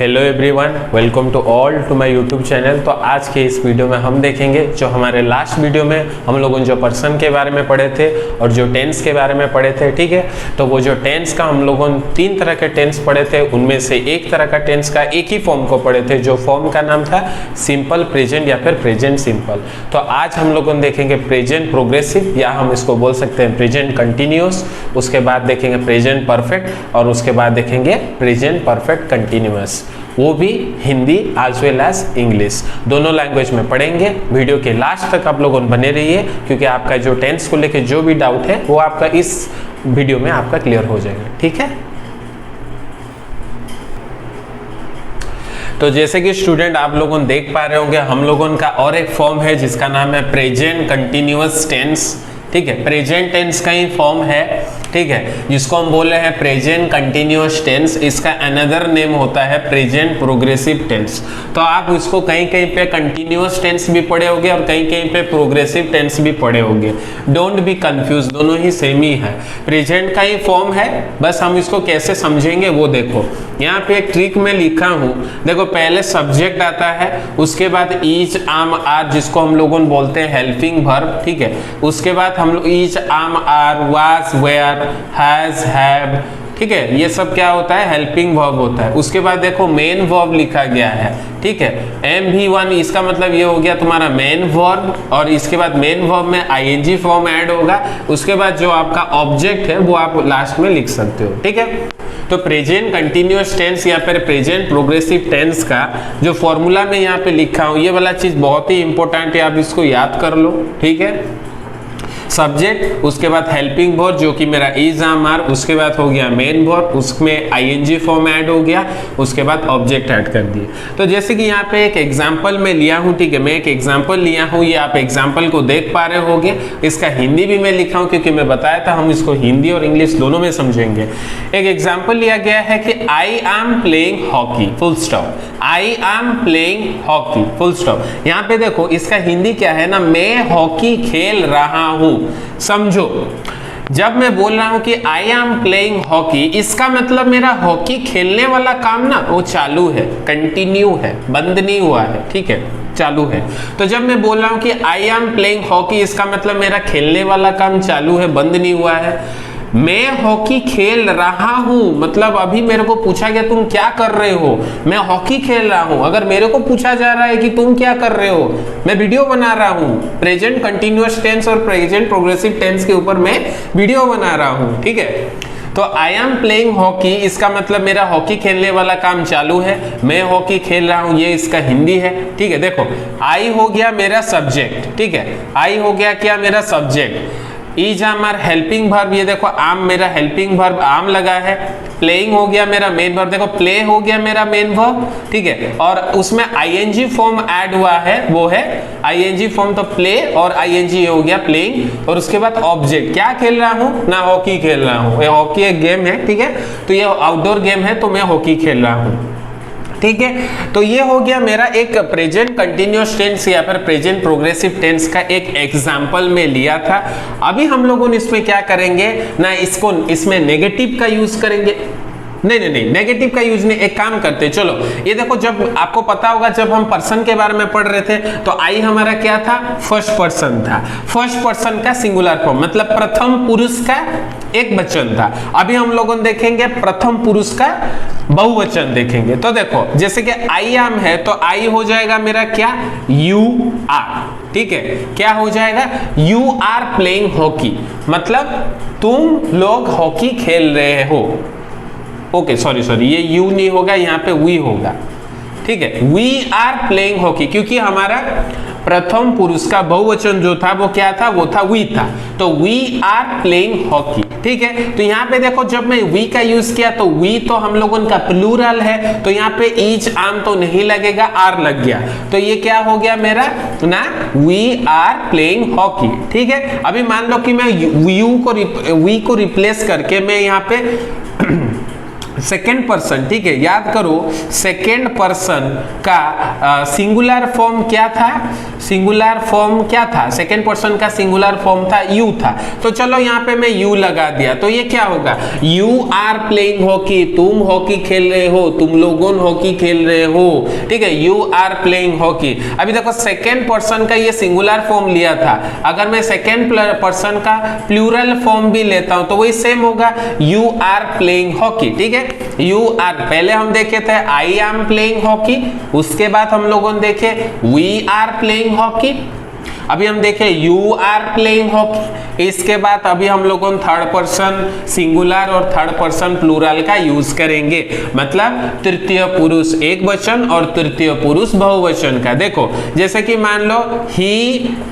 Hello everyone, welcome to all to my YouTube channel. तो आज के इस वीडियो में हम देखेंगे जो हमारे लास्ट वीडियो में हम लोगों ने जो पर्सन के बारे में पढ़े थे और जो टेंस के बारे में पढ़े थे, ठीक है। तो वो जो टेंस का हम लोगों ने 3 तरह के टेंस पढ़े थे, उनमें से एक तरह का टेंस का एक ही फॉर्म को पढ़े थे, जो फॉर्म का नाम था सिंपल प्रेजेंट या फिर प्रेजेंट सिंपल। तो आज हम लोगों ने देखेंगे प्रेजेंट प्रोग्रेसिव, या हम इसको बोल सकते हैं प्रेजेंट कंटिन्यूअस। उसके बाद देखेंगे प्रेजेंट परफेक्ट और उसके बाद देखेंगे प्रेजेंट परफेक्ट कंटिन्यूअस, वो भी Hindi as well as English, दोनों लैंग्वेज में पढ़ेंगे। वीडियो के लास्ट तक आप लोगों बने रहिए, क्योंकि आपका जो टेंस को लेके जो भी डाउट है वो आपका इस वीडियो में आपका क्लियर हो जाएगा, ठीक है। तो जैसे कि स्टूडेंट आप लोगों देख पा रहे होंगे, हम लोगों का और एक फॉर्म है जिसका नाम है प्रेजेंट कंटिन्यूअस टेंस, ठीक है। प्रेजेंट टेंस का ही फॉर्म है, ठीक है, जिसको हम बोल रहे हैं प्रेजेंट कंटिन्यूअस टेंस। इसका अनदर नेम होता है प्रेजेंट प्रोग्रेसिव टेंस। तो आप इसको कहीं कहीं पे कंटिन्यूअस टेंस भी पढ़े होंगे और कहीं कहीं पे प्रोग्रेसिव टेंस भी पढ़े होंगे। डोंट बी कंफ्यूज, दोनों ही सेम ही है, प्रेजेंट का ही फॉर्म है। बस हम इसको कैसे समझेंगे वो देखो, यहाँ पे एक ट्रिक में लिखा हूँ। देखो, पहले सब्जेक्ट आता है, उसके बाद ईच आम आर, जिसको हम लोगों बोलते हैं हेल्पिंग वर्ब, ठीक है। उसके बाद हम लोग is am are, was, were, has, have, ठीक है, ये सब क्या होता है, हेल्पिंग वर्ब होता है। उसके बाद देखो मेन वर्ब लिखा गया है, ठीक है, MV1, इसका मतलब ये हो गया तुम्हारा मेन वर्ब, और इसके बाद मेन वर्ब में ING फॉर्म ऐड होगा। उसके बाद जो आपका ऑब्जेक्ट है वो आप लास्ट में लिख सकते हो, ठीक है। तो प्रेजेंट कंटिन्यूअस टेंस या फिर प्रेजेंट प्रोग्रेसिव टेंस का जो फॉर्मूला मैं यहाँ पे लिखा हूँ, ये वाला चीज बहुत ही इंपॉर्टेंट है, आप इसको याद कर लो, ठीक है। सब्जेक्ट, उसके बाद हेल्पिंग वर्ब जो कि मेरा इज आम आर, उसके बाद हो गया मेन वर्ब, उसमें ING फॉर्म ऐड हो गया, उसके बाद ऑब्जेक्ट ऐड कर दिए। तो जैसे कि यहाँ पे एक एग्जांपल मैं लिया हूँ, ठीक है, मैं एक एग्जांपल लिया हूँ, ये आप एग्जांपल को देख पा रहे होंगे। इसका हिंदी भी मैं लिखा हूँ, क्योंकि मैं बताया था हम इसको हिंदी और इंग्लिश दोनों में समझेंगे। एक एग्जाम्पल लिया गया है कि I am playing hockey, full stop. I am playing hockey, full stop. यहाँ पे देखो, इसका हिंदी क्या है ना, मैं हॉकी खेल रहा हूं। समझो, जब मैं बोल रहा हूं कि आई एम प्लेइंग हॉकी, इसका मतलब मेरा हॉकी खेलने वाला काम ना वो चालू है, कंटिन्यू है, बंद नहीं हुआ है, ठीक है, चालू है। तो जब मैं बोल रहा हूं कि आई एम प्लेइंग हॉकी, इसका मतलब मेरा खेलने वाला काम चालू है, बंद नहीं हुआ है। मैं हॉकी खेल रहा हूं, मतलब अभी मेरे को पूछा गया तुम क्या कर रहे हो, मैं हॉकी खेल रहा हूं। अगर मेरे को पूछा जा रहा है कि तुम क्या कर रहे हो, मैं वीडियो बना रहा हूं। प्रेजेंट कंटिन्यूअस टेंस और प्रेजेंट प्रोग्रेसिव टेंस के ऊपर मैं वीडियो बना रहा हूं, ठीक है। तो आई एम प्लेइंग हॉकी, इसका मतलब मेरा हॉकी खेलने वाला काम चालू है, मैं हॉकी खेल रहा हूं, ये इसका हिंदी है, ठीक है। देखो, आई हो गया मेरा सब्जेक्ट, ठीक है, आई हो गया क्या मेरा सब्जेक्ट। इज आम आर हेल्पिंग वर्ब, ये देखो आम मेरा हेल्पिंग वर्ब आम लगा है। प्लेइंग हो गया मेरा मेन वर्ब, देखो प्ले हो गया मेरा मेन वर्ब, ठीक है। और उसमें ING फॉर्म ऐड हुआ है, वो है ING फॉर्म, तो प्ले और ING हो गया प्लेइंग। और उसके बाद ऑब्जेक्ट, क्या खेल रहा हूं ना, हॉकी खेल रहा हूं। ये हॉकी एक गेम है, ठीक है, तो ये आउटडोर गेम है, तो मैं हॉकी खेल रहा हूं, ठीक है। तो ये हो गया मेरा एक प्रेजेंट कंटिन्यूअस टेंस या फिर प्रेजेंट प्रोग्रेसिव टेंस का एक एग्जांपल में लिया था। अभी हम लोगों ने इसमें क्या करेंगे ना, इसमें नेगेटिव का यूज करेंगे। नहीं, नेगेटिव का यूज नहीं, एक काम करते, चलो ये देखो, जब आपको पता होगा जब हम पर्सन के बारे में पढ़ रहे थे तो आई हमारा क्या था, फर्स्ट पर्सन था। फर्स्ट पर्सन का सिंगुलर फॉर्म, मतलब प्रथम पुरुष का एक वचन था। अभी हम लोगों देखेंगे प्रथम पुरुष का बहुवचन देखेंगे। तो देखो, जैसे कि आई एम है, तो आई हो जाएगा मेरा क्या, यू आर, ठीक है। क्या हो जाएगा, यू आर प्लेइंग हॉकी, मतलब तुम लोग हॉकी खेल रहे हो। ओके, सॉरी, ये यू नहीं होगा, यहाँ पे वी होगा, ठीक है। वी आर प्लेइंग हॉकी, क्योंकि हमारा प्रथम पुरुष का बहुवचन जो था वो क्या था, वो था वी था, तो वी आर प्लेइंग हॉकी, ठीक है। तो यहाँ पे देखो, जब मैं वी का यूज किया तो वी तो हम लोगों का प्लूरल है, तो यहाँ पे ईच आम तो नहीं लगेगा, आर लग गया, तो ये क्या हो गया मेरा ना, वी आर प्लेइंग हॉकी, ठीक है। अभी मान लो कि मैं वी को रिप्लेस करके मैं यहाँ पे सेकेंड पर्सन, ठीक है, याद करो सेकेंड पर्सन का सिंगुलर फॉर्म क्या था, सिंगुलर फॉर्म क्या था, सेकेंड पर्सन का सिंगुलर फॉर्म था यू था। तो चलो यहाँ पे मैं यू लगा दिया, तो ये क्या होगा, यू आर प्लेइंग हॉकी, तुम हॉकी खेल रहे हो, तुम लोगों हॉकी खेल रहे हो, ठीक है, यू आर प्लेइंग हॉकी। अभी देखो सेकेंड पर्सन का ये सिंगुलर फॉर्म लिया था, अगर मैं सेकेंड पर्सन का प्लूरल फॉर्म भी लेता हूं तो वही सेम होगा, यू आर प्लेइंग हॉकी, ठीक है। यू आर पहले हम देखे थे आई एम प्लेइंग हॉकी, उसके बाद हम लोगों ने देखे वी आर प्लेइंग हॉकी, अभी हम देखे यू आर प्लेइंग हॉकी, इसके बाद अभी हम लोगों ने थर्ड पर्सन सिंगुलर और थर्ड पर्सन प्लूरल का यूज करेंगे, मतलब तृतीय पुरुष एक वचन और तृतीय पुरुष बहुवचन का। देखो जैसे कि मान लो ही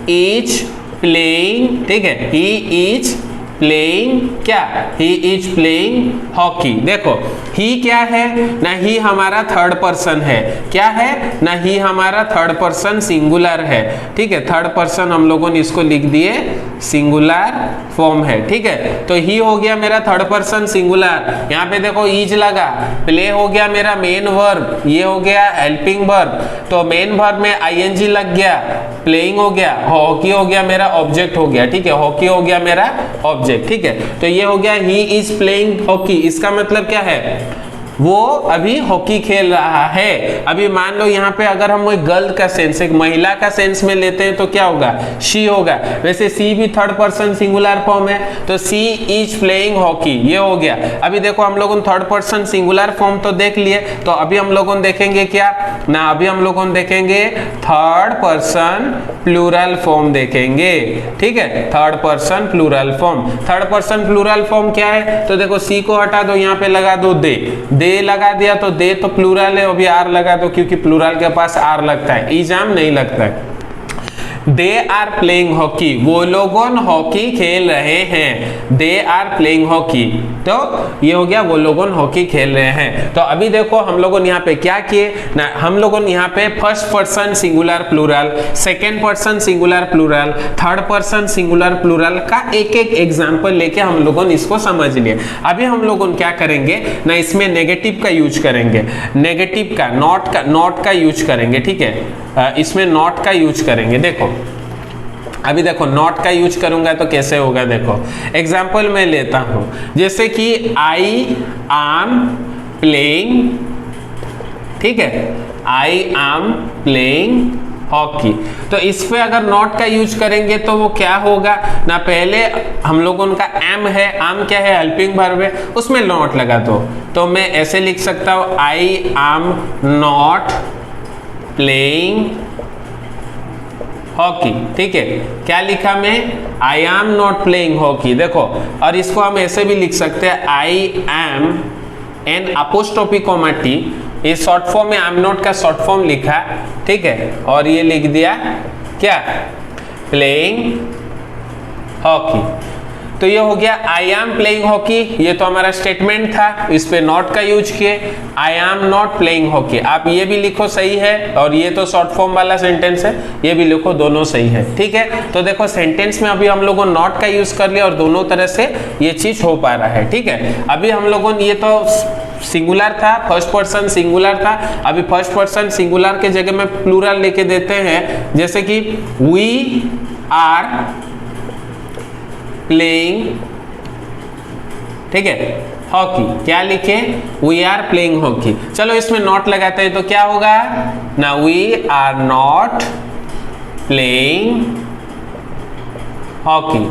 इज प्लेइंग, ठीक है, ही इज प्लेइंग क्या, ही इज प्लेइंग हॉकी। देखो ही क्या है ना, ही हमारा थर्ड पर्सन है, क्या है ना, ही हमारा थर्ड पर्सन सिंगुलर है, ठीक है, थर्ड पर्सन हम लोगों ने इसको लिख दिए सिंगुलर फॉर्म है, ठीक है। तो ही हो गया मेरा थर्ड पर्सन सिंगुलर, यहाँ पे देखो इज लगा, प्ले हो गया मेरा मेन वर्ब, ये हो गया हेल्पिंग वर्ब, तो मेन वर्ब में आईएनजी लग गया, प्लेइंग हो गया, हॉकी हो गया मेरा ऑब्जेक्ट हो गया, ठीक है, हॉकी हो गया मेरा ऑब्जेक्ट, ठीक है। तो ये हो गया ही इज प्लेइंग हॉकी, इसका मतलब क्या है, वो अभी हॉकी खेल रहा है। अभी मान लो यहाँ पे अगर हम एक गर्ल का सेंस, एक महिला का सेंस में लेते हैं तो क्या होगा, शी होगा। वैसे सी भी थर्ड पर्सन सिंगुलर फॉर्म है, तो सी इज प्लेइंग हॉकी, ये हो गया। अभी देखो हम लोगों ने थर्ड पर्सन सिंगुलर फॉर्म तो देख लिए, तो अभी हम लोगों ने देखेंगे क्या ना, अभी हम लोगों ने देखेंगे थर्ड पर्सन प्लूरल फॉर्म देखेंगे, ठीक है, third person plural form. Third person plural form क्या है, तो देखो सी को हटा दो, यहाँ पे लगा दो दे लगा दिया, तो दे तो प्लूरल है, अभी आर लगा दो क्योंकि प्लूरल के पास आर लगता है, इजाम नहीं लगता है। दे आर प्लेइंग हॉकी, वो लोगों हॉकी खेल रहे हैं, दे आर प्लेइंग हॉकी, तो ये हो गया वो लोगों हॉकी खेल रहे हैं। तो अभी देखो हम लोगों ने यहाँ पे क्या किए ना, हम लोगों ने यहाँ पे first person singular plural, second person singular plural, third person singular plural का एक एक एग्जाम्पल लेके हम लोगों ने इसको समझ लिया। अभी हम लोगों क्या करेंगे ना, इसमें नेगेटिव का यूज करेंगे, नेगेटिव का नॉट का यूज करेंगे, ठीक है, इसमें नॉट का यूज करेंगे। देखो अभी देखो नॉट का यूज करूंगा तो कैसे होगा, देखो एग्जाम्पल मैं लेता हूं, जैसे कि आई एम प्लेइंग, ठीक है, आई एम प्लेइंग हॉकी, तो इस पे अगर नॉट का यूज करेंगे तो वो क्या होगा ना, पहले हम लोगों का एम है, एम क्या है, हेल्पिंग वर्ब है, उसमें नॉट लगा दो, तो मैं ऐसे लिख सकता हूं I am not playing hockey, ठीक है, क्या लिखा मैं, I am not playing hockey. देखो और इसको हम ऐसे भी लिख सकते हैं I am N apostrophe comma T, ये शॉर्ट फॉर्म में आई एम नॉट का शॉर्ट फॉर्म लिखा, ठीक है, और ये लिख दिया क्या, प्लेइंग हॉकी। तो ये हो गया आई एम प्लेइंग हॉकी, ये तो हमारा स्टेटमेंट था, इस पे नॉट का यूज किए, आई एम नॉट प्लेइंग हॉकी। आप ये भी लिखो सही है, और ये तो शॉर्ट फॉर्म वाला सेंटेंस है, ये भी लिखो, दोनों सही है, ठीक है। तो देखो सेंटेंस में अभी हम लोगों ने नॉट का यूज कर लिया और दोनों तरह से ये चीज हो पा रहा है, ठीक है। अभी हम लोगों ने ये तो सिंगुलर था, फर्स्ट पर्सन सिंगुलर था, अभी फर्स्ट पर्सन सिंगुलर के जगह में प्लूरल लेके देते हैं, जैसे कि वी आर प्लेइंग, ठीक है, हॉकी, क्या लिखे, वी आर प्लेइंग हॉकी। चलो इसमें नॉट लगाते हैं तो क्या होगा ना, we are not playing hockey,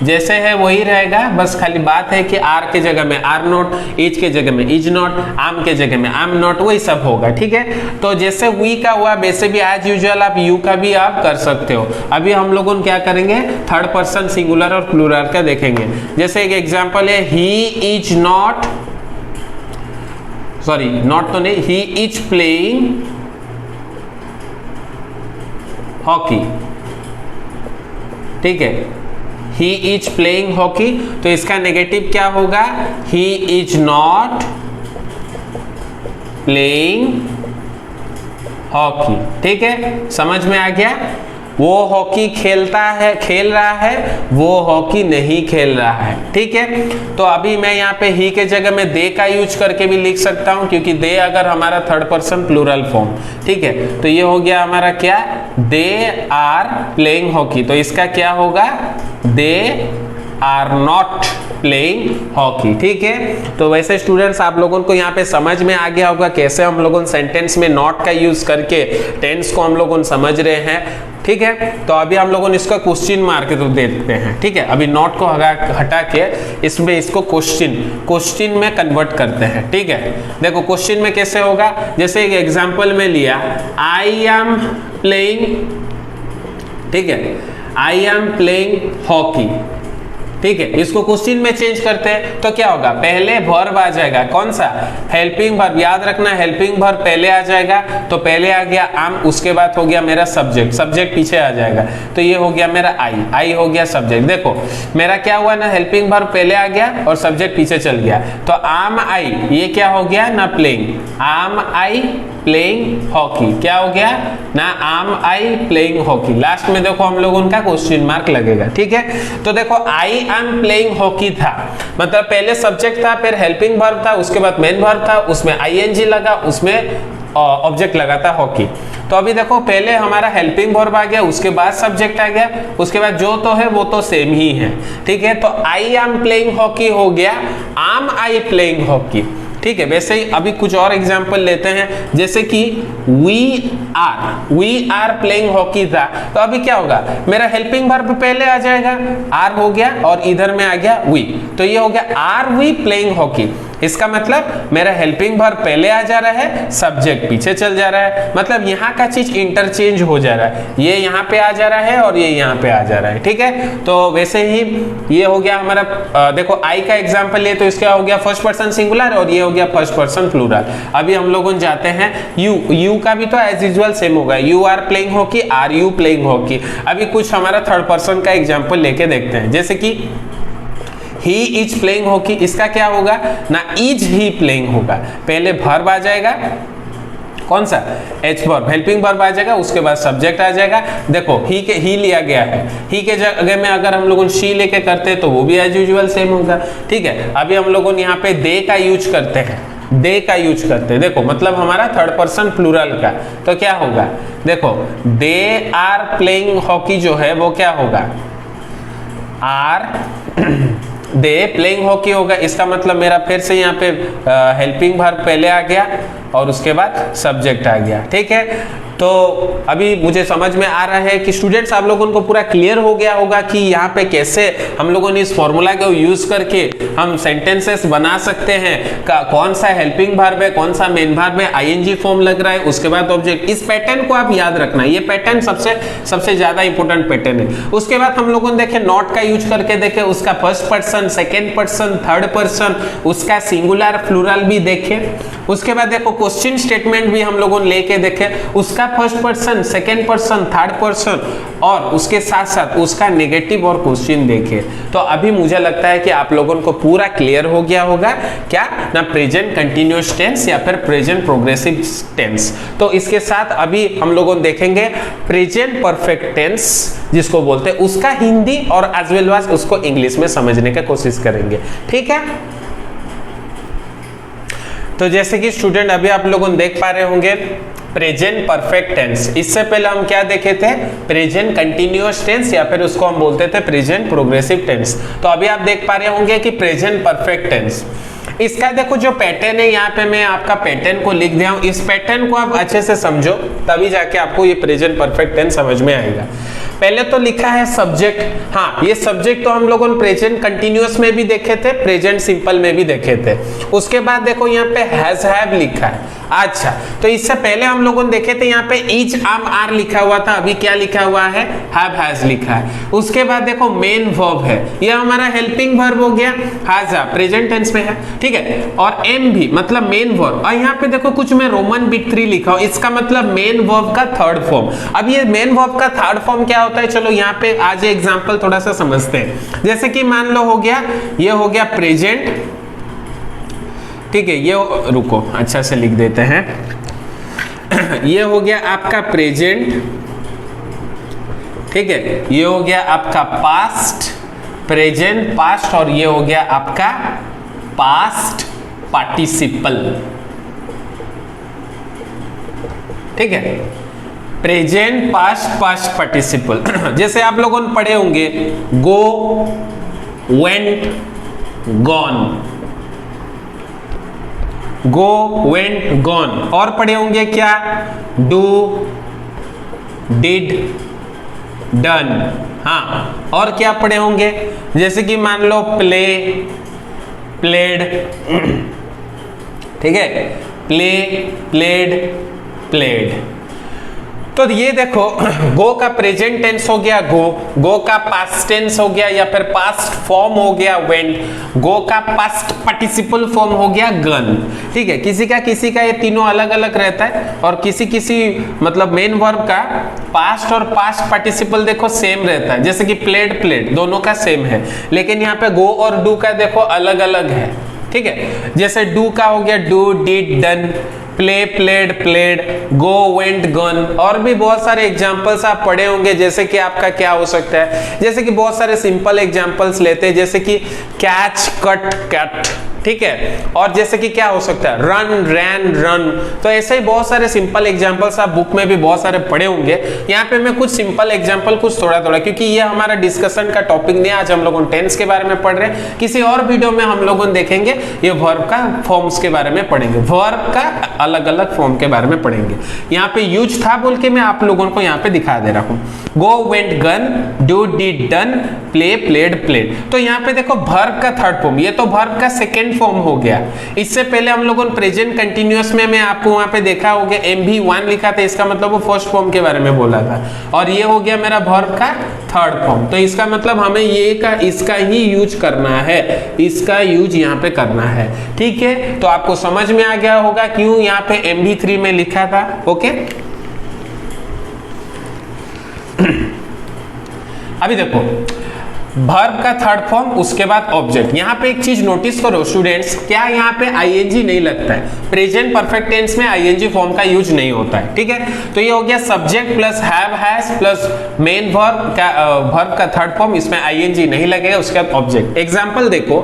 जैसे है वही रहेगा, बस खाली बात है कि आर के जगह में आर नॉट, इज के जगह में इज नॉट, आम के जगह में आम नॉट, वही सब होगा, ठीक है। तो जैसे वी का हुआ वैसे भी एज यूजुअल आप यू का भी आप कर सकते हो। अभी हम लोगों ने क्या करेंगे, थर्ड पर्सन सिंगुलर और प्लूरल का देखेंगे। जैसे एक एग्जांपल है, he is not, sorry not तो नहीं, ही इज प्लेइंग हॉकी, ठीक है, ही इज प्लेइंग हॉकी, तो इसका नेगेटिव क्या होगा, he is not playing hockey, ठीक है, समझ में आ गया। वो हॉकी खेल रहा है, वो हॉकी नहीं खेल रहा है। ठीक है, तो अभी मैं यहाँ पे ही के जगह में दे का यूज करके भी लिख सकता हूँ, क्योंकि दे अगर हमारा थर्ड पर्सन प्लूरल फॉर्म। ठीक है, तो ये हो गया हमारा क्या, दे आर प्लेइंग हॉकी। तो इसका क्या होगा, they are not playing hockey. ठीक है, तो वैसे स्टूडेंट्स आप लोगों को यहाँ पे समझ में आ गया होगा कैसे हम लोगों सेंटेंस में नॉट का यूज करके टेंस को हम लोगों समझ रहे हैं। ठीक है, तो अभी हम लोगों ने इसका क्वेश्चन मार्क तो देते हैं। ठीक है, अभी नॉट को हटा के इसमें इसको क्वेश्चन में कन्वर्ट करते हैं। ठीक है, देखो क्वेश्चन में कैसे होगा, जैसे एक एग्जांपल में लिया, आई एम प्लेइंग, ठीक है, आई एम प्लेइंग हॉकी। ठीक है, इसको क्वेश्चन में चेंज करते हैं तो क्या होगा, पहले वर्ब आ जाएगा, कौन सा, हेल्पिंग वर्ब। याद रखना हेल्पिंग वर्ब पहले आ जाएगा, तो पहले आ गया am, उसके बाद हो गया मेरा सब्जेक्ट पीछे आ जाएगा, तो ये हो गया मेरा आई हो गया सब्जेक्ट। देखो मेरा क्या हुआ ना, हेल्पिंग वर्ब पहले आ गया और सब्जेक्ट पीछे चल गया, तो am आई, ये क्या हो गया ना, playing, am I playing hockey, क्या हो गया ना, am I playing hockey. Last में देखो हम लोग उनका क्वेश्चन मार्क लगेगा। ठीक है, तो देखो आई एम प्लेइंग हॉकी था, मतलब पहले सब्जेक्ट था, फिर हेल्पिंग वर्ब था, उसके बाद मेन वर्ब था, उसमें आईएनजी लगा, उसमें ऑब्जेक्ट लगा था हॉकी। तो अभी देखो पहले हमारा हेल्पिंग वर्ब आ गया, उसके बाद सब्जेक्ट आ गया, उसके बाद जो तो है वो तो सेम ही है। ठीक है, तो आई एम प्लेइंग हॉकी हो गया आम आई प्लेइंग हॉकी। ठीक है, वैसे ही अभी कुछ और एग्जांपल लेते हैं, जैसे कि वी आर प्लेइंग हॉकी था, तो अभी क्या होगा, मेरा हेल्पिंग वर्ब पहले आ जाएगा, आर हो गया और इधर में आ गया वी, तो ये हो गया आर वी प्लेइंग हॉकी। इसका मतलब मेरा हेल्पिंग वर्ब पहले आ जा रहा है, सब्जेक्ट पीछे चल जा रहा है, मतलब यहाँ का चीज इंटरचेंज हो जा रहा है, ये यहाँ पे आ जा रहा है और ये यहाँ पे आ जा रहा है। ठीक है, तो वैसे ही ये हो गया हमारा, देखो आई का एग्जाम्पल ले तो इसका हो गया फर्स्ट पर्सन सिंगुलर और ये हो गया फर्स्ट पर्सन प्लूरल। अभी हम लोग जाते हैं यू का भी तो एज यूजुअल सेम होगा, you are playing hockey, are you playing hockey. अभी कुछ हमारा थर्ड पर्सन का एग्जाम्पल लेके देखते हैं, जैसे कि ही इज प्लेइंग हॉकी, इसका क्या होगा ना, इज ही प्लेइंग होगा, पहले वर्ब आ जाएगा, कौन सा, एच वर्ब, हेल्पिंग वर्ब आ जाएगा, उसके बाद सब्जेक्ट आ जाएगा। देखो ही लिया गया है, ही के जगह में अगर हम लोग शी लेके करते हैं तो वो भी एज यूजुअल सेम होगा। ठीक है, अभी हम लोग यहाँ पे दे का यूज करते हैं, दे का यूज करते हैं, देखो मतलब हमारा थर्ड पर्सन प्लूरल का, तो क्या होगा, देखो दे आर प्लेइंग हॉकी जो है वो क्या होगा, आर दे प्लेइंग हॉकी होगा। इसका मतलब मेरा फिर से यहाँ पे हेल्पिंग वर्ब पहले आ गया और उसके बाद सब्जेक्ट आ गया। ठीक है, तो अभी मुझे समझ में आ रहा है कि स्टूडेंट्स आप लोगों को पूरा क्लियर हो गया होगा कि यहाँ पे कैसे हम लोगों ने इस फॉर्मूला को यूज करके हम सेंटेंसेस बना सकते हैं, कौन सा हेल्पिंग वर्ब है, कौन सा मेन वर्ब है, आईएनजी फॉर्म लग रहा है, उसके बाद ऑब्जेक्ट। इस पैटर्न को आप याद रखना, ये पैटर्न सबसे ज्यादा इंपॉर्टेंट पैटर्न है। उसके बाद हम लोगों ने देखे नॉट का यूज करके देखे, उसका first person, second person, third person, उसका सिंगुलर प्लूरल भी देखे। उसके बाद देखो क्वेश्चन स्टेटमेंट भी हम लोगों ने लेके देखे, उसका first person, second person, third person और उसके साथ साथ उसका नेगेटिव और क्वेश्चन देखे। तो अभी मुझे लगता है कि आप लोगों को पूरा क्लियर हो गया होगा क्या ना, प्रेजेंट कंटिन्यूअस टेंस या फिर प्रेजेंट प्रोग्रेसिव टेंस। तो इसके साथ अभी हम लोगों देखेंगे प्रेजेंट परफेक्ट टेंस जिसको बोलते हैं, उसका हिंदी और एज वेल एज उसको इंग्लिश में समझने की कोशिश करेंगे। ठीक है, तो जैसे कि स्टूडेंट अभी आप लोगों देख पा रहे होंगे प्रेजेंट परफेक्ट टेंस, इससे पहले हम क्या देखे थे, प्रेजेंट कंटिन्यूअस टेंस या फिर उसको हम बोलते थे प्रेजेंट प्रोग्रेसिव टेंस। तो अभी आप देख पा रहे होंगे कि प्रेजेंट परफेक्ट टेंस, इसका देखो जो पैटर्न है, यहाँ पे मैं आपका पैटर्न को लिख दिया हूं, इस पैटर्न को आप अच्छे से समझो तभी जाके आपको ये प्रेजेंट परफेक्ट टेंस समझ में आएगा। पहले तो लिखा है सब्जेक्ट, हाँ ये सब्जेक्ट तो हम लोगों ने प्रेजेंट कंटिन्यूअस में भी देखे थे, प्रेजेंट सिंपल में भी देखे थे। उसके बाद देखो यहाँ पे हैज हैव लिखा है। अच्छा, तो इससे पहले हम लोगों ने देखे थे यहाँ पे इज आम आर लिखा हुआ था, अभी क्या लिखा हुआ है, हैव हैज लिखा है। उसके बाद देखो मेन वर्ब है, ये हमारा हेल्पिंग वर्ब हो गया, हैज प्रेजेंट टेंस में है। ठीक है, और एम भी मतलब मेन वर्ब, और यहाँ पे देखो कुछ मैं रोमन बिट 3 लिखा हूं, इसका मतलब मेन वर्ब का थर्ड फॉर्म। अब ये मेन वर्ब का थर्ड फॉर्म क्या होता है, चलो यहाँ पे आज एग्जांपल थोड़ा सा समझते हैं। जैसे कि मान लो हो गया, ये हो गया प्रेजेंट, ठीक है, ये रुको अच्छा से लिख देते हैं ये हो गया आपका प्रेजेंट ठीक है, ये हो गया आपका पास्ट, प्रेजेंट, पास्ट, और ये हो गया आपका पास्ट पार्टिसिपल। ठीक है, प्रेजेंट, पास्ट, पास्ट पार्टिसिपल। जैसे आप लोगों ने पढ़े होंगे गो, वेंट, गॉन, गो, वेंट, गॉन। और पढ़े होंगे क्या, डू, डिड, डन। हाँ, और क्या पढ़े होंगे, जैसे कि मान लो प्ले, प्लेड, ठीक है, प्ले, प्लेड, प्लेड। तो ये देखो, गो का प्रेजेंट टेंस हो गया गो, गो का पास्ट टेंस हो गया या फिर पास्ट फॉर्म हो गया वेंट, गो का पास्ट पार्टिसिपल फॉर्म हो गया गन। ठीक है, किसी का ये तीनों अलग अलग रहता है, और किसी मतलब मेन वर्ब का पास्ट और पास्ट पार्टिसिपल देखो सेम रहता है, जैसे कि प्लेड, प्लेड दोनों का सेम है, लेकिन यहाँ पे गो और डू का देखो अलग अलग है। ठीक है, जैसे डू का हो गया do, did, done, play, played, played, go, went, gun. और भी बहुत सारे एग्जांपल्स आप पढ़े होंगे, जैसे कि आपका क्या हो सकता है, जैसे कि बहुत सारे सिंपल एग्जांपल्स लेते हैं, जैसे कि कैच, कट, कट। ठीक है, और जैसे कि क्या हो सकता है, रन, रैन, रन। तो ऐसे ही बहुत सारे सिंपल एग्जांपल्स आप बुक में भी बहुत सारे पढ़े होंगे। यहाँ पे मैं कुछ सिंपल एग्जांपल, कुछ थोड़ा थोड़ा, क्योंकि ये हमारा डिस्कशन का टॉपिक नहीं है, आज हम लोग टेंस के बारे में पढ़ रहे हैं। किसी और वीडियो में हम लोग देखेंगे ये वर्ब का फॉर्म्स के बारे में पढ़ेंगे, वर्ब का अलग अलग फॉर्म के बारे में पढ़ेंगे। यहाँ पे यूज था बोल के मैं आप लोगों को यहाँ पे दिखा दे रहा हूँ, go, went, gone, do, did, done, play, played, played. तो यहाँ पे देखो वर्ब का थर्ड फॉर्म, ये तो वर्ब का सेकेंड फॉर्म हो गया। इससे पहले हम लोगों ने प्रेजेंट कंटिन्यूअस में मैं आपको वहां पे देखा होगा MV1 लिखा था, इसका मतलब वो फर्स्ट फॉर्म के बारे में बोला था, और ये हो गया मेरा वर्ब का थर्ड फॉर्म। तो इसका मतलब हमें ये का इसका ही यूज करना है, इसका यूज यहाँ पे करना है। ठीक है, तो आपको समझ में आ गया होगा क्यों यहाँ पे MV3 में लिखा था। ओके, अभी देखो वर्ब का थर्ड फॉर्म, उसके बाद ऑब्जेक्ट। यहाँ पे एक चीज नोटिस करो स्टूडेंट्स, क्या यहाँ पे आईएनजी नहीं लगता है, प्रेजेंट परफेक्ट टेंस में आईएनजी फॉर्म का यूज नहीं होता है। ठीक है, तो ये हो गया subject plus have, has plus main verb का वर्ब का थर्ड फॉर्म, इसमें आईएनजी नहीं लगेगा। उसके बाद ऑब्जेक्ट। एग्जांपल देखो,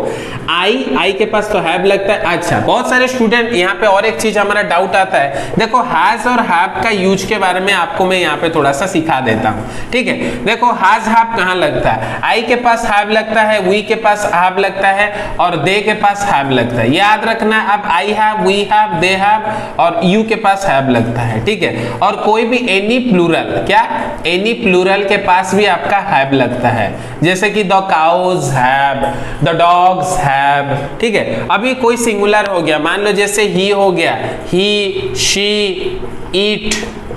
आई के पास तो हैव लगता है। अच्छा, बहुत सारे स्टूडेंट यहाँ पे और एक चीज हमारा डाउट आता है, देखो हैज और हैव का यूज के बारे में आपको मैं यहाँ पे थोड़ा सा सिखा देता हूँ। ठीक है, देखो हैज हैव कहाँ लगता है, आई के पास हैव लगता है, वी के पास हैव लगता है, और दे के पास हैव लगता है। याद रखना, अब I have, we have, they have और यू के पास हैव लगता है। ठीक है, और कोई भी एनी प्लूरल, क्या एनी प्लूरल के पास भी आपका हैव लगता है, जैसे कि the cows have, the dogs have. ठीक है, अभी कोई सिंगुलर हो गया, मान लो जैसे ही हो गया, ही, शी, ईट,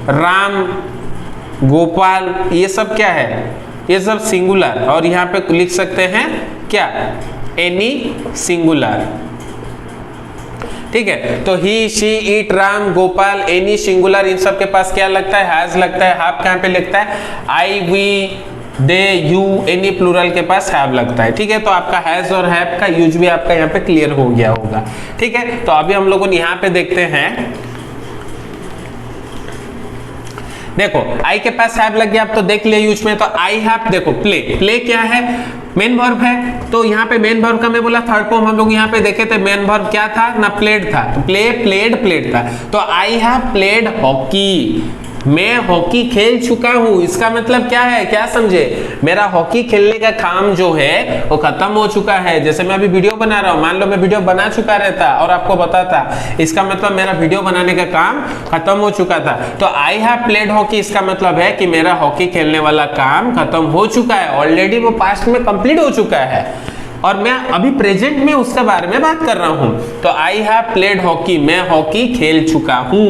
राम, गोपाल, ये सब क्या है, ये सब सिंगुलर, और यहाँ पे लिख सकते हैं क्या, एनी सिंगुलर। ठीक है, तो he, she, it, Ram, Gopal, any singular, इन सब के पास क्या लगता है, हैज लगता है। हैव कहाँ पे लगता है, I, we, they, you, any plural के पास हैव लगता है। ठीक है, तो आपका हैज और हैव का यूज भी आपका यहाँ पे क्लियर हो गया होगा। ठीक है, तो अभी हम लोगों ने यहाँ पे देखते हैं, देखो आई के पास हैव लग गया, अब तो देख लिया यूज में। तो आई हैव, देखो प्ले, प्ले क्या है, मेन वर्ब है, तो यहाँ पे मेन वर्ब का मैं बोला थर्ड फॉर्म, हम लोग यहाँ पे देखे थे मेन वर्ब क्या था ना, प्लेड था, तो प्ले, प्लेड, प्लेड था। तो आई हैव प्लेड हॉकी, मैं हॉकी खेल चुका हूं, इसका मतलब क्या है, क्या समझे, मेरा हॉकी खेलने का काम जो है वो खत्म हो चुका है। जैसे मैं अभी वीडियो बना रहा हूं, मान लो मैं वीडियो बना चुका रहता और आपको बताता, इसका मतलब मेरा वीडियो बनाने का काम खत्म हो चुका था। तो आई हैव प्लेड हॉकी, इसका मतलब है कि मेरा हॉकी खेलने वाला काम खत्म हो चुका है, ऑलरेडी वो पास्ट में कंप्लीट हो चुका है, और मैं अभी प्रेजेंट में उसके बारे में बात कर रहा हूं। तो आई हैव प्लेड हॉकी, मैं हॉकी खेल चुका हूं।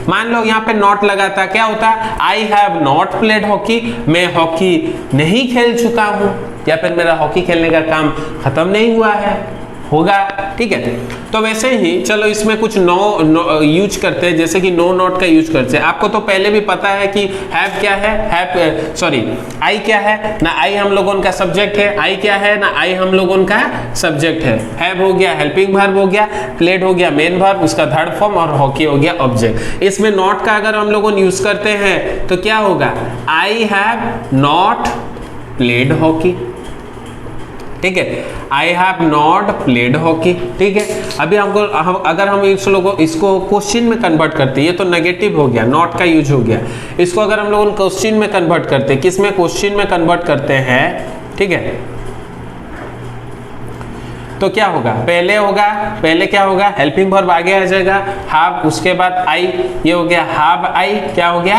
मान लो यहाँ पे नॉट लगा था, क्या होता, आई हैव नॉट प्लेड हॉकी, मैं हॉकी नहीं खेल चुका हूं, या फिर मेरा हॉकी खेलने का काम खत्म नहीं हुआ है। होगा, ठीक है। तो वैसे ही चलो इसमें कुछ नो यूज करते हैं, जैसे कि नो नॉट का यूज करते हैं। आपको तो पहले भी पता है कि हैव क्या है, आई क्या है ना, आई हम लोगों का सब्जेक्ट है, आई क्या है ना, आई हम लोगों का सब्जेक्ट है। हैव हो गया हेल्पिंग वर्ब हो गया, प्लेड हो गया मेन वर्ब उसका थर्ड फॉर्म, और हॉकी हो गया ऑब्जेक्ट। इसमें नॉट का अगर हम लोगों यूज करते हैं तो क्या होगा, आई हैव नॉट प्लेड हॉकी, ठीक है, I have not played hockey, ठीक है। अभी अगर हम इसको क्वेश्चन में कन्वर्ट करते हैं, ये तो नेगेटिव हो गया, नॉट का यूज हो गया। इसको अगर हम लोग क्वेश्चन में कन्वर्ट करते हैं, किस में, क्वेश्चन में कन्वर्ट करते हैं, ठीक है, तो क्या होगा, पहले क्या होगा, हेल्पिंग वर्ब आगे आ जाएगा, हैव, उसके बाद आई, ये हो गया हैव आई, क्या हो गया,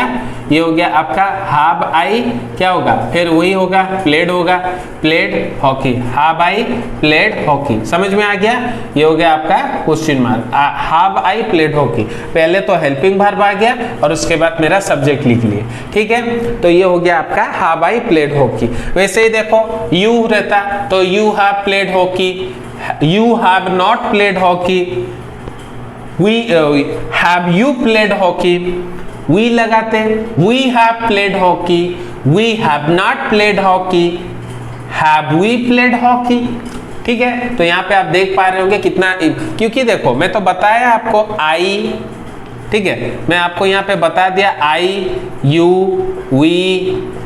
ये हो गया आपका हैव आई, क्या होगा, फिर वही होगा प्लेड होगा, played hockey, have I played hockey, समझ में आ गया। ये हो गया आपका question mark, have I played hockey. पहले तो हेल्पिंग वर्ब आ गया और उसके बाद मेरा सब्जेक्ट लिख लिए, ठीक है। तो ये हो गया आपका हैव आई प्लेड हॉकी। वैसे ही देखो यू रहता तो you have played hockey, you have not played hockey, we have you played hockey, we लगाते we have played hockey, we have not played hockey, have we played hockey, ठीक है। तो यहाँ पे आप देख पा रहे होंगे कितना, क्योंकि देखो मैं तो बताया आपको आई, ठीक है, मैं आपको यहाँ पे बता दिया आई, यू, वी,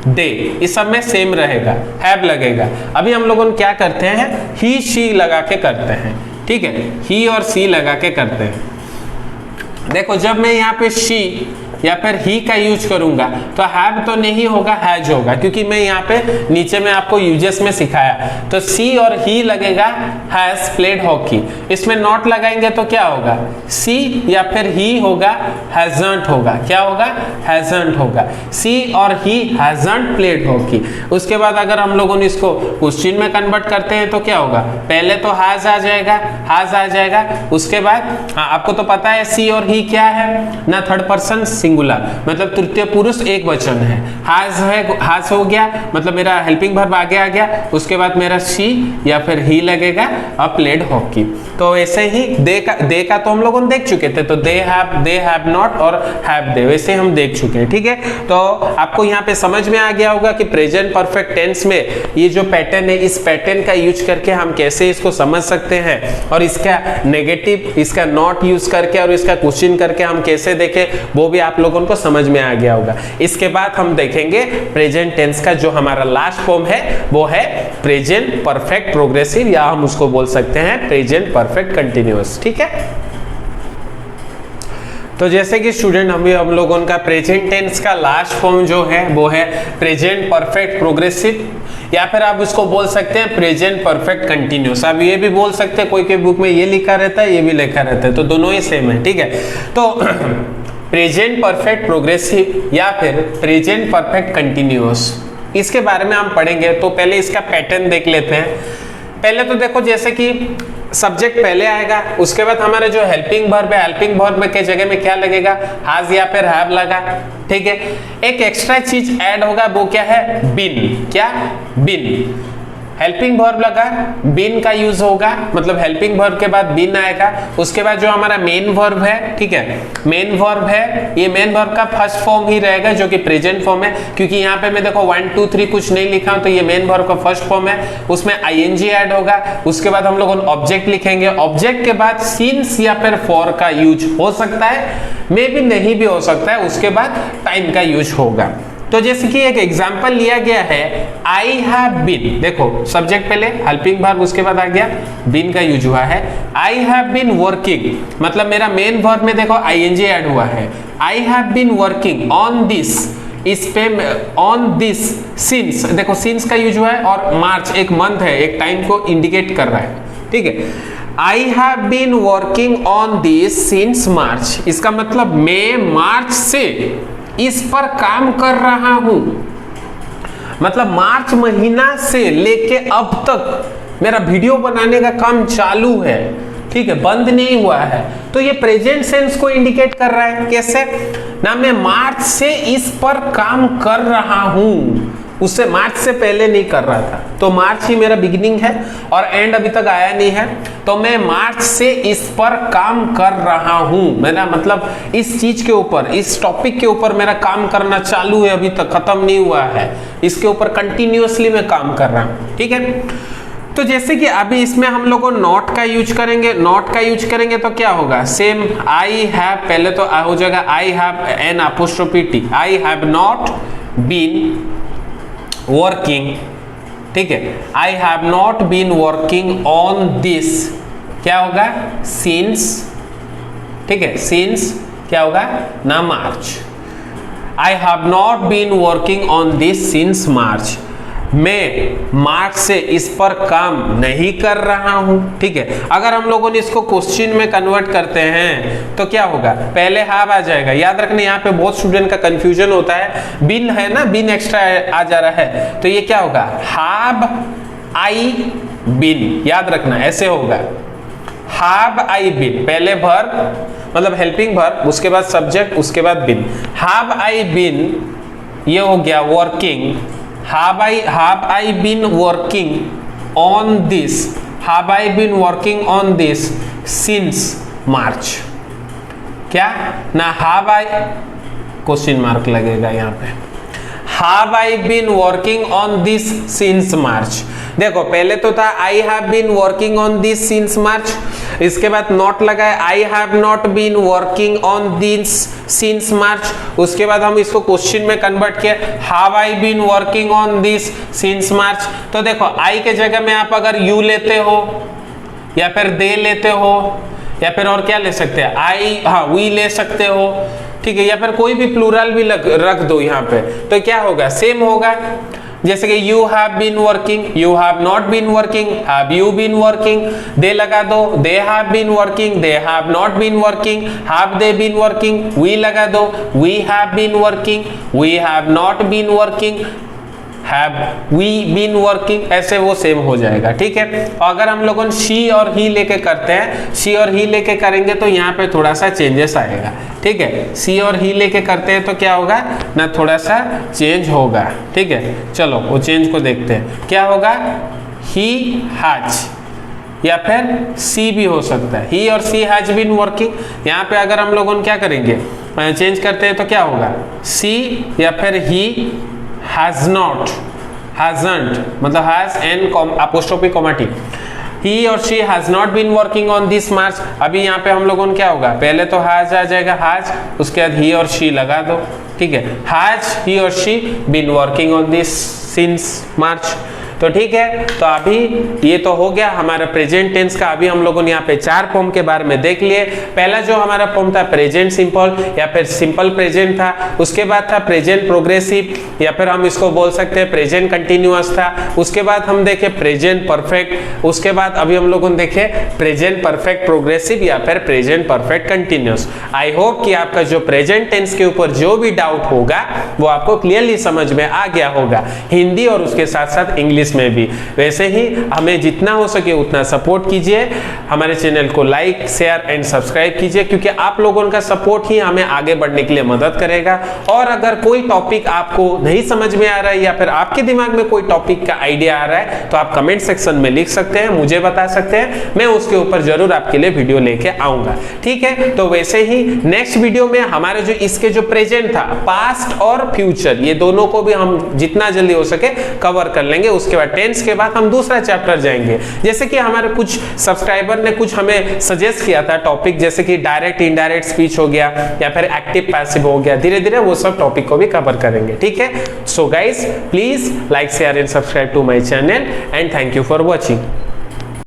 दे, इस सब में सेम रहेगा, हैव लगेगा। अभी हम लोगों क्या करते हैं, ही शी लगा के करते हैं, ठीक है, ही और सी लगा के करते हैं। देखो जब मैं यहाँ पे शी या फिर ही का यूज करूंगा तो हैव तो नहीं होगा, हैज होगा, क्योंकि मैं यहाँ पे नीचे में आपको यूजेस में सिखाया। तो सी और ही लगेगा हैज प्लेड हॉकी। इसमें नॉट लगाएंगे तो क्या होगा, सी या फिर ही होगा, हैजंट होगा, क्या होगा, हैजंट होगा। सी और ही हैजंट प्लेड हॉकी। उसके बाद अगर हम लोगों ने इसको क्वेश्चन में कन्वर्ट करते हैं तो क्या होगा, पहले तो हैज आ जाएगा, हैज आ जाएगा, उसके बाद आपको तो पता है सी और ही क्या है ना, थर्ड पर्सन सिंगुलर, मतलब तृतीय पुरुष एक वचन है। हैज है, हैज हो गया, मतलब मेरा हेल्पिंग वर्ब आगे आ गया, उसके बाद मेरा शी या फिर ही लगेगा, अब प्लेड हॉकी। तो ऐसे ही दे का तो हम लोगों ने देख चुके थे, तो दे हैव नॉट और हैव दे, वैसे हम देख चुके हैं, ठीक है। तो आपको यहाँ पे समझ में आ गया होगा कि प्रेजेंट परफेक्ट टेंस में ये जो पैटर्न है, इस पैटर्न का यूज करके हम कैसे इसको समझ सकते हैं, और इसका नेगेटिव, इसका नॉट यूज करके और इसका क्वेश्चन करके हम कैसे देखें, वो भी आप लोगों को समझ में आ गया होगा। इसके बाद हम देखेंगे प्रेजेंट टेंस का जो हमारा लास्ट फॉर्म है, वो है प्रेजेंट परफेक्ट प्रोग्रेसिव, या हम उसको बोल सकते हैं प्रेजेंट परफेक्ट कंटिन्यूअस, ठीक है। तो जैसे कि स्टूडेंट हम लोगों का प्रेजेंट टेंस का लास्ट फॉर्म जो है वो है प्रेजेंट परफेक्ट प्रोग्रेसिव, या फिर आप उसको बोल सकते हैं प्रेजेंट परफेक्ट कंटिन्यूअस। आप ये भी बोल सकते हैं, कोई बुक में ये लिखा रहता है, ये भी लिखा रहता है, तो दोनों ही सेम है, ठीक है। तो प्रेजेंट परफेक्ट प्रोग्रेसिव या फिर प्रेजेंट परफेक्ट कंटिन्यूअस, इसके बारे में हम पढ़ेंगे। तो पहले इसका पैटर्न देख लेते हैं। पहले तो देखो जैसे कि सब्जेक्ट पहले आएगा, उसके बाद हमारा जो हेल्पिंग वर्ब है, हेल्पिंग वर्ब के जगह में क्या लगेगा, हैज या फिर हैव लगा, ठीक है। एक एक्स्ट्रा चीज ऐड होगा, वो क्या है, बीन, क्या, बीन। हेल्पिंग वर्ब लगा, बीन का यूज होगा, मतलब हेल्पिंग वर्ब के बाद बीन आएगा। उसके बाद जो हमारा मेन वर्ब है, ठीक है, मेन वर्ब है, ये मेन वर्ब का फर्स्ट फॉर्म ही रहेगा जो कि प्रेजेंट फॉर्म है, क्योंकि यहाँ पे मैं देखो 1 2 3 कुछ नहीं लिखा, तो ये मेन वर्ब का फर्स्ट फॉर्म है, उसमें आईएनजी ऐड होगा। उसके बाद हम लोग ऑब्जेक्ट लिखेंगे, ऑब्जेक्ट के बाद सिंस या फिर फॉर का यूज हो सकता है, मे भी नहीं भी हो सकता है, उसके बाद टाइम का यूज होगा। तो जैसे कि एक एग्जांपल लिया गया है, आई हैव बीन, देखो सब्जेक्ट पहले, हेल्पिंग वर्ब उसके बाद आ गया, बीन का यूज हुआ है। आई हैव बीन वर्किंग, मतलब मेरा मेन वर्ब में देखो आईएनजी ऐड हुआ है। I have been working on this, इस पे ऑन दिस, सिंस, देखो सिंस का यूज हुआ है, और मार्च एक मंथ है, एक टाइम को इंडिकेट कर रहा है, ठीक है। I have been working on this since March, इसका मतलब मैं मार्च से इस पर काम कर रहा हूं, मतलब मार्च महीना से लेके अब तक मेरा वीडियो बनाने का काम चालू है, ठीक है, बंद नहीं हुआ है। तो ये प्रेजेंट सेंस को इंडिकेट कर रहा है, कैसे ना, मैं मार्च से इस पर काम कर रहा हूं, उससे मार्च से पहले नहीं कर रहा था, तो मार्च ही मेरा बिगिनिंग है और एंड अभी तक आया नहीं है, तो मैं मार्च से इस पर काम कर रहा हूं। मेरा मतलब इस चीज के ऊपर, इस टॉपिक के ऊपर मेरा काम करना चालू है, अभी तक खत्म नहीं हुआ है, इसके ऊपर कंटिन्यूअसली मैं काम कर रहा हूं। ठीक है, तो जैसे कि अभी इसमें हम लोग नॉट का यूज करेंगे, नॉट का यूज करेंगे तो क्या होगा, सेम आई हैव, पहले तो हो जाएगा I have n apostrophe t, I have not been working, ठीक है, I have not been working on this, क्या होगा, सिंस, ठीक है, सिंस क्या होगा ना मार्च, I have not been working on this since March, मैं मार्च से इस पर काम नहीं कर रहा हूं। ठीक है, अगर हम लोगों ने इसको क्वेश्चन में कन्वर्ट करते हैं तो क्या होगा, पहले हैव आ जाएगा। याद रखना, यहाँ पे बहुत स्टूडेंट का कंफ्यूजन होता है, बिन है ना, बिन एक्स्ट्रा आ जा रहा है, तो ये क्या होगा, हैव आई बिन, याद रखना ऐसे होगा, हैव आई बिन, पहले वर्ब मतलब हेल्पिंग वर्ब, उसके बाद सब्जेक्ट, उसके बाद बिन, हैव आई बिन, ये हो गया working, have I been working on this, have I been working on this since March, क्या ना have I, क्वेश्चन मार्क लगेगा यहाँ पे, have I been working on this since March। देखो पहले तो था I have been working on this since March, इसके बाद नॉट लगा है I have not been working on this since March, उसके बाद हम इसको क्वेश्चन में कन्वर्ट किया, have I been working on this since March। तो देखो I के जगह में आप अगर you लेते हो या फिर they लेते हो या फिर और क्या ले सकते हैं, I, हाँ we ले सकते हो, ठीक है, या फिर कोई भी प्लूरल भी रख दो यहाँ पे, तो क्या होगा, सेम होगा। जैसे कि you have been working, you have not been working, have you been working, they लगा दो, they have been working, they have not been working, have they been working, we लगा दो, we have been working, we have not been working, have we been working, ऐसे वो same हो जाएगा। ठीक है, और अगर हम लोगों she और he लेके करते हैं, she और he लेके करेंगे तो यहाँ पे थोड़ा सा चेंजेस आएगा। ठीक है, she और he लेके करते हैं तो क्या होगा ना, थोड़ा सा चेंज होगा। ठीक है, चलो वो चेंज को देखते हैं, क्या होगा, he has या फिर सी भी हो सकता है, he और she has been working। यहाँ पे अगर हम लोगों क्या करेंगे, चेंज करते हैं तो क्या होगा, she या फिर he has not, hasn't मतलब has and apostrophe comma t, he और she has not been working on this March। अभी यहाँ पे हम लोगों को क्या होगा, पहले तो has आ जाएगा, has, उसके बाद he और she लगा दो। ठीक है, has he और she been working on this since March। तो ठीक है, तो अभी ये तो हो गया हमारा प्रेजेंट टेंस का। अभी हम लोगों ने यहाँ पे 4 फॉर्म के बारे में देख लिए। पहला जो हमारा फॉर्म था प्रेजेंट सिंपल या फिर सिंपल प्रेजेंट था, उसके बाद था प्रेजेंट प्रोग्रेसिव या फिर हम इसको बोल सकते हैं प्रेजेंट कंटिन्यूअस था, उसके बाद हम देखे प्रेजेंट परफेक्ट, उसके बाद अभी हम लोगों ने देखे प्रेजेंट परफेक्ट प्रोग्रेसिव या फिर present perfect continuous. I hope कि आपका जो प्रेजेंट टेंस के ऊपर जो भी डाउट होगा वो आपको क्लियरली समझ में आ गया होगा, हिंदी और उसके साथ साथ इंग्लिश में भी। वैसे ही हमें जितना हो सके उतना सपोर्ट कीजिए, हमारे चैनल को लाइक शेयर एंड सब्सक्राइब कीजिए, क्योंकि आप लोगों का सपोर्ट ही हमें आगे बढ़ने के लिए मदद करेगा। और अगर कोई टॉपिक आपको नहीं समझ में आ रहा है या फिर आपके दिमाग में कोई टॉपिक का आइडिया आ रहा है तो आप कमेंट सेक्शन में लिख सकते हैं, मुझे बता सकते हैं, मैं उसके ऊपर जरूर आपके लिए वीडियो लेके आऊंगा। ठीक है, तो वैसे ही नेक्स्ट वीडियो में हमारे जो इसके जो प्रेजेंट था, पास्ट और फ्यूचर, ये दोनों को भी हम जितना जल्दी हो सके कवर कर लेंगे। उसके बाद टेंस के बाद हम दूसरा चैप्टर जाएंगे। जैसे कि हमारे कुछ सब्सक्राइबर ने कुछ हमें सजेस्ट किया था टॉपिक, जैसे कि डायरेक्ट इनडायरेक्ट स्पीच हो गया या फिर एक्टिव पैसिव हो गया, धीरे धीरे वो सब टॉपिक को भी कवर करेंगे। ठीक है, so guys please like share and subscribe to my channel and thank you for watching.